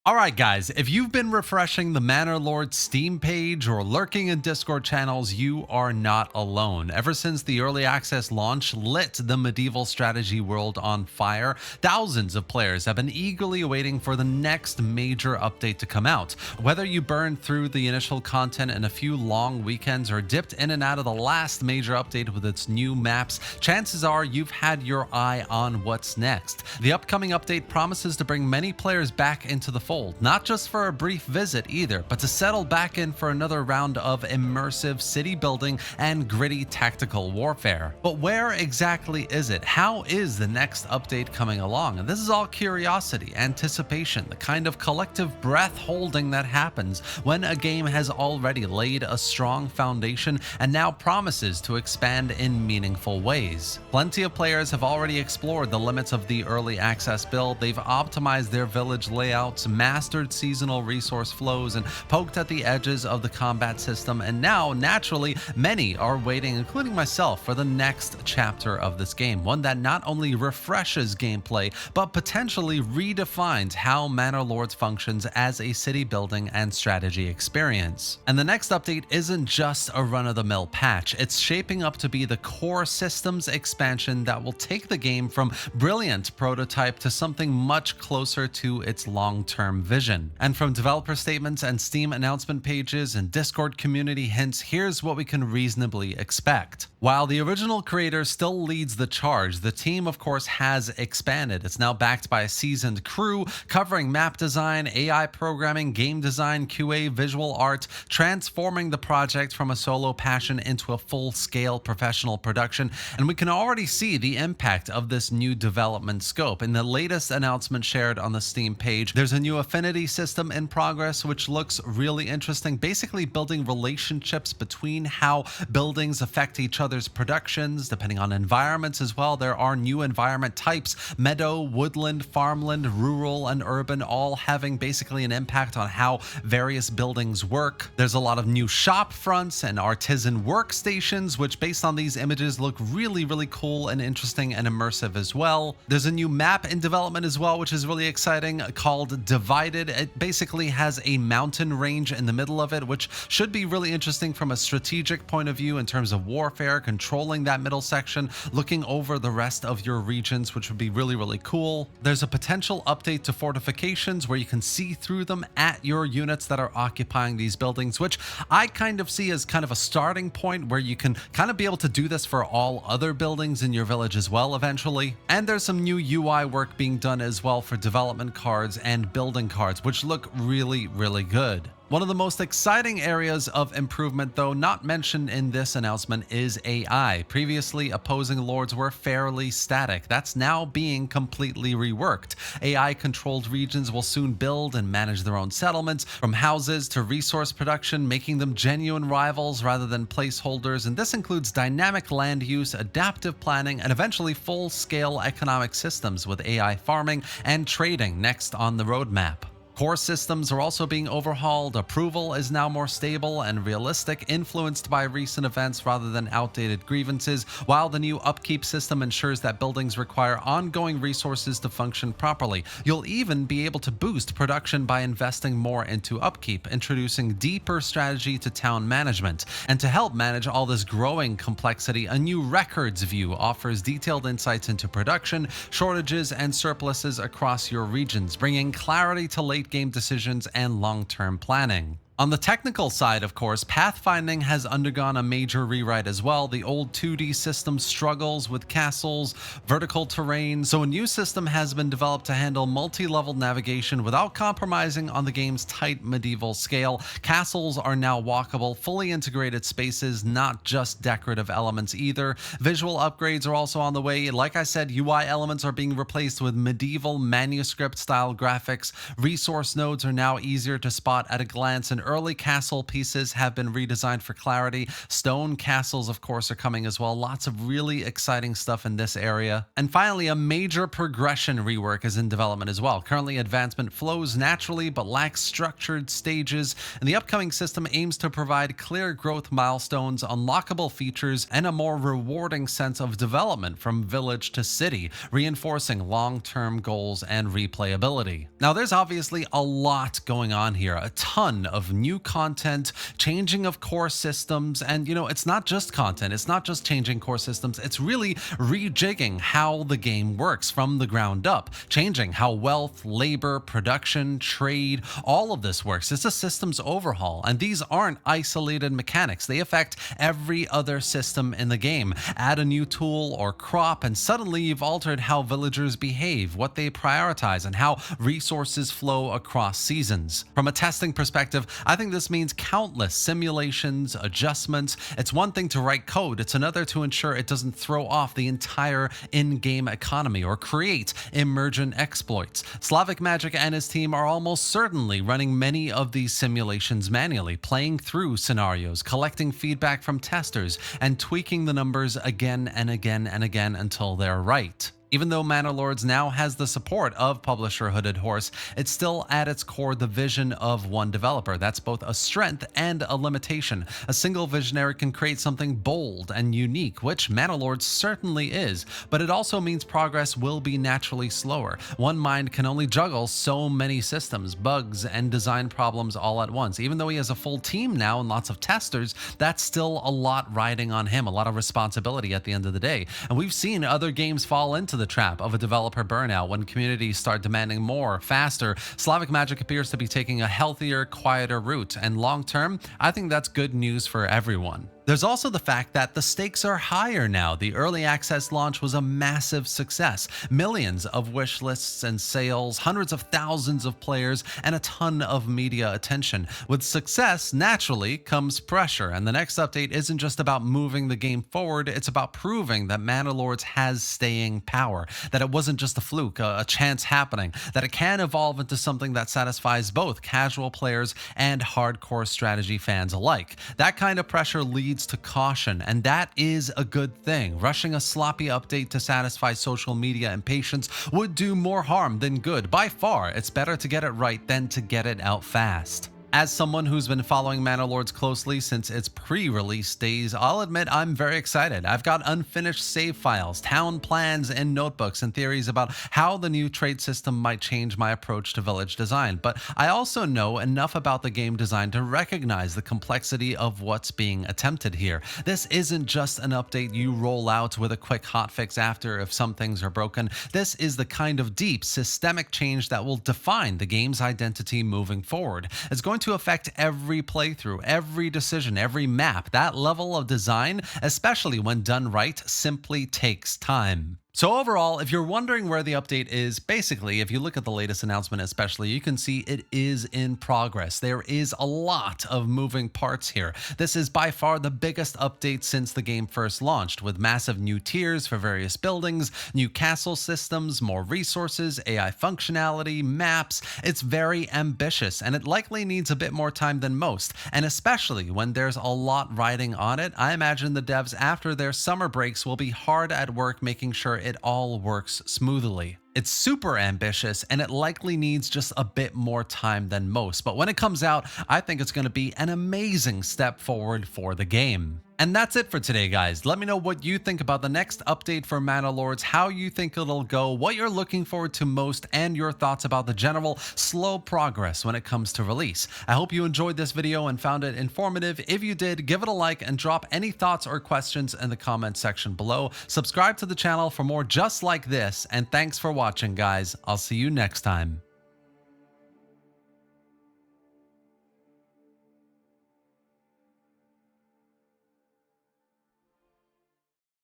Alright guys, if you've been refreshing the Manor Lord Steam page or lurking in Discord channels, you are not alone. Ever since the early access launch lit the medieval strategy world on fire, thousands of players have been eagerly waiting for the next major update to come out. Whether you burned through the initial content in a few long weekends or dipped in and out of the last major update with its new maps, chances are you've had your eye on what's next. The upcoming update promises to bring many players back into the fold, not just for a brief visit either, but to settle back in for another round of immersive city building and gritty tactical warfare. But where exactly is it? How is the next update coming along? And this is all curiosity, anticipation, the kind of collective breath holding that happens when a game has already laid a strong foundation and now promises to expand in meaningful ways. Plenty of players have already explored the limits of the early access build. They've optimized their village layouts, mastered seasonal resource flows, and poked at the edges of the combat system, and now, naturally, many are waiting, including myself, for the next chapter of this game, one that not only refreshes gameplay, but potentially redefines how Manor Lords functions as a city building and strategy experience. And the next update isn't just a run-of-the-mill patch, it's shaping up to be the core systems expansion that will take the game from brilliant prototype to something much closer to its long-term vision. And from developer statements and Steam announcement pages and Discord community hints, here's what we can reasonably expect. While the original creator still leads the charge, the team of course has expanded. It's now backed by a seasoned crew covering map design, AI programming, game design, QA, visual art, transforming the project from a solo passion into a full-scale professional production. And we can already see the impact of this new development scope. In the latest announcement shared on the Steam page, there's a new affinity system in progress, which looks really interesting, basically building relationships between how buildings affect each other's productions, depending on environments as well. There are new environment types: meadow, woodland, farmland, rural, and urban, all having basically an impact on how various buildings work. There's a lot of new shop fronts and artisan workstations, which based on these images look really cool and interesting and immersive as well. There's a new map in development as well, which is really exciting, called Divided. It basically has a mountain range in the middle of it, which should be really interesting from a strategic point of view in terms of warfare, controlling that middle section, looking over the rest of your regions, which would be really cool. There's a potential update to fortifications where you can see through them at your units that are occupying these buildings, which I kind of see as kind of a starting point where you can kind of be able to do this for all other buildings in your village as well eventually. And there's some new UI work being done as well for development cards and building cards, which look really good. One of the most exciting areas of improvement, though not mentioned in this announcement, is AI. Previously, opposing lords were fairly static. That's now being completely reworked. AI-controlled regions will soon build and manage their own settlements, from houses to resource production, making them genuine rivals rather than placeholders. And this includes dynamic land use, adaptive planning, and eventually full-scale economic systems with AI farming and trading next on the roadmap. Core systems are also being overhauled. Approval is now more stable and realistic, influenced by recent events rather than outdated grievances, while the new upkeep system ensures that buildings require ongoing resources to function properly. You'll even be able to boost production by investing more into upkeep, introducing deeper strategy to town management. And to help manage all this growing complexity, a new records view offers detailed insights into production, shortages, and surpluses across your regions, bringing clarity to late game decisions and long-term planning. On the technical side, of course, pathfinding has undergone a major rewrite as well. The old 2D system struggles with castles, vertical terrain, so a new system has been developed to handle multi-level navigation without compromising on the game's tight medieval scale. Castles are now walkable, fully integrated spaces, not just decorative elements either. Visual upgrades are also on the way. Like I said, UI elements are being replaced with medieval manuscript-style graphics. Resource nodes are now easier to spot at a glance, and early castle pieces have been redesigned for clarity. Stone castles, of course, are coming as well. Lots of really exciting stuff in this area. And finally, a major progression rework is in development as well. Currently, advancement flows naturally but lacks structured stages, and the upcoming system aims to provide clear growth milestones, unlockable features, and a more rewarding sense of development from village to city, reinforcing long-term goals and replayability. Now, there's obviously a lot going on here, a ton of new content, changing of core systems, and it's not just content, it's not just changing core systems, it's really rejigging how the game works from the ground up, changing how wealth, labor, production, trade, all of this works. It's a systems overhaul, and these aren't isolated mechanics. They affect every other system in the game. Add a new tool or crop, and suddenly you've altered how villagers behave, what they prioritize, and how resources flow across seasons. From a testing perspective, I think this means countless simulations, adjustments. It's one thing to write code, it's another to ensure it doesn't throw off the entire in-game economy or create emergent exploits. Slavic Magic and his team are almost certainly running many of these simulations manually, playing through scenarios, collecting feedback from testers, and tweaking the numbers again and again and again until they're right. Even though Manor Lords now has the support of publisher Hooded Horse, it's still at its core the vision of one developer. That's both a strength and a limitation. A single visionary can create something bold and unique, which Manor Lords certainly is, but it also means progress will be naturally slower. One mind can only juggle so many systems, bugs, and design problems all at once. Even though he has a full team now and lots of testers, that's still a lot riding on him, a lot of responsibility at the end of the day. And we've seen other games fall into the trap of a developer burnout when communities start demanding more, faster. Slavic Magic appears to be taking a healthier, quieter route, and long term, I think that's good news for everyone. There's also the fact that the stakes are higher now. The early access launch was a massive success. Millions of wish lists and sales, hundreds of thousands of players, and a ton of media attention. With success, naturally, comes pressure, and the next update isn't just about moving the game forward, it's about proving that Manor Lords has staying power, that it wasn't just a fluke, a chance happening, that it can evolve into something that satisfies both casual players and hardcore strategy fans alike. That kind of pressure leads to caution, and that is a good thing. Rushing a sloppy update to satisfy social media impatience would do more harm than good. By far, it's better to get it right than to get it out fast. As someone who's been following Manor Lords closely since its pre-release days, I'll admit I'm very excited. I've got unfinished save files, town plans, and notebooks and theories about how the new trade system might change my approach to village design, but I also know enough about the game design to recognize the complexity of what's being attempted here. This isn't just an update you roll out with a quick hotfix after if some things are broken. This is the kind of deep, systemic change that will define the game's identity moving forward. It's going to affect every playthrough, every decision, every map. That level of design, especially when done right, simply takes time. So overall, if you're wondering where the update is, basically, if you look at the latest announcement especially, you can see it is in progress. There is a lot of moving parts here. This is by far the biggest update since the game first launched, with massive new tiers for various buildings, new castle systems, more resources, AI functionality, maps. It's very ambitious, and it likely needs a bit more time than most, and especially when there's a lot riding on it, I imagine the devs after their summer breaks will be hard at work making sure it all works smoothly. It's super ambitious, and it likely needs just a bit more time than most, but when it comes out, I think it's going to be an amazing step forward for the game. And that's it for today, guys. Let me know what you think about the next update for Manor Lords, how you think it'll go, what you're looking forward to most, and your thoughts about the general slow progress when it comes to release. I hope you enjoyed this video and found it informative. If you did, give it a like and drop any thoughts or questions in the comment section below. Subscribe to the channel for more just like this, and thanks for watching, guys. I'll see you next time.